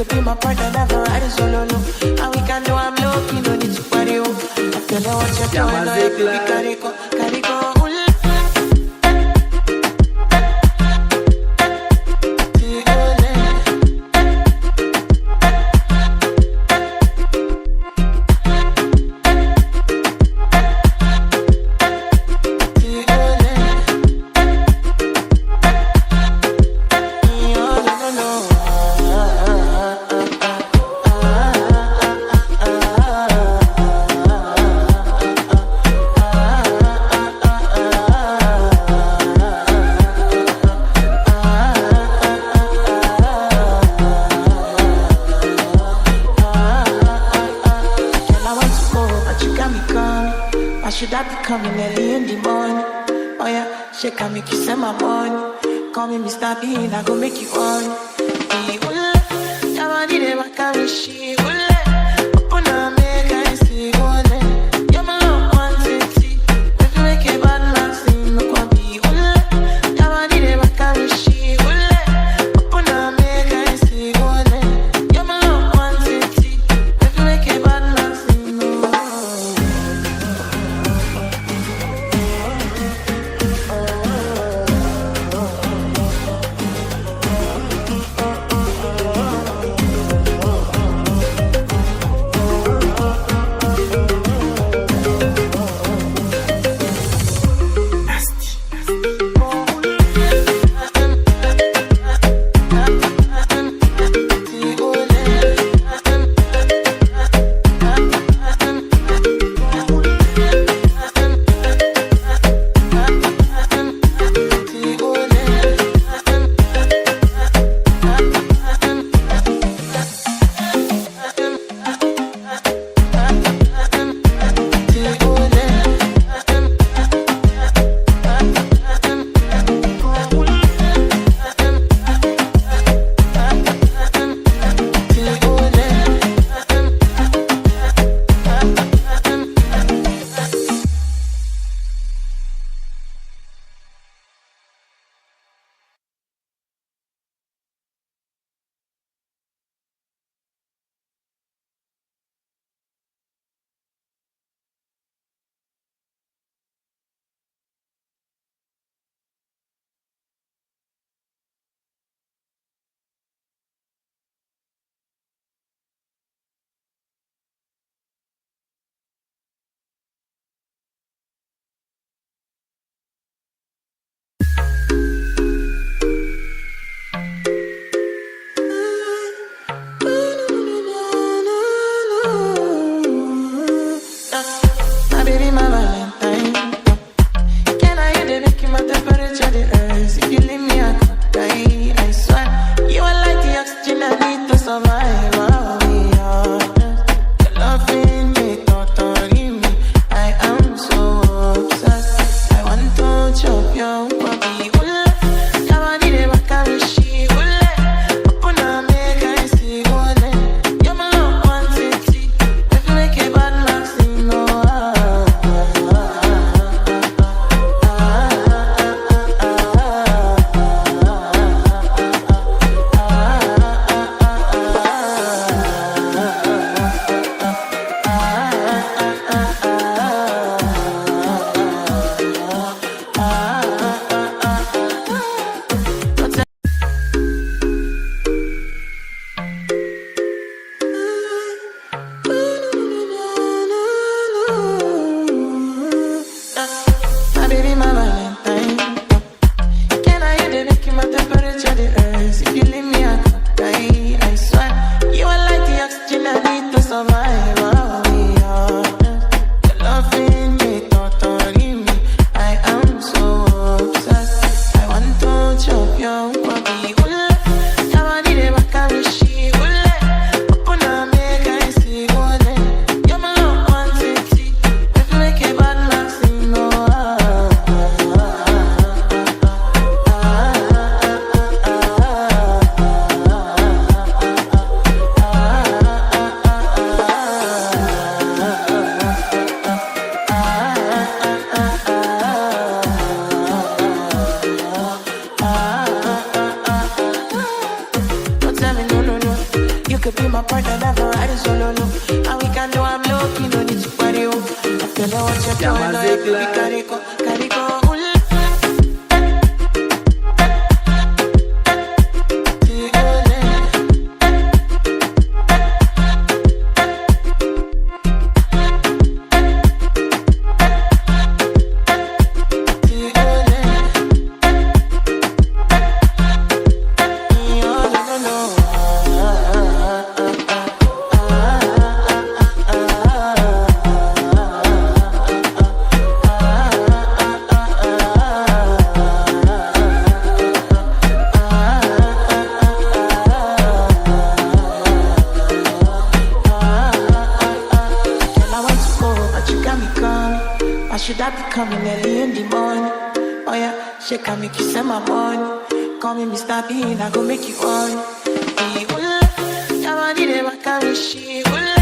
be my partner, never ride it solo. And we can do I'm low, you don't need to party. I tell you what you're doing, no, we carry go, carry go. She can make you send my money. Call me Mr. Bean, I go make you on. Your body never carry she. Open up, make I see. You're my love, one city. If you make a bad man sing, look what be. Your body never carry she. Open up, make I see. You're my love, one city. If you make a bad man sing, no. could be my partner, never ride it solo, no. And we can do I'm lucky, no need to party, oh. I feel like what you're doing, no, you could be carry go. Should I be coming early in the morning? Oh yeah, she can make you send my money. Call me Mr. Bean, I go make you on. Hey, ula, your body never carry shit.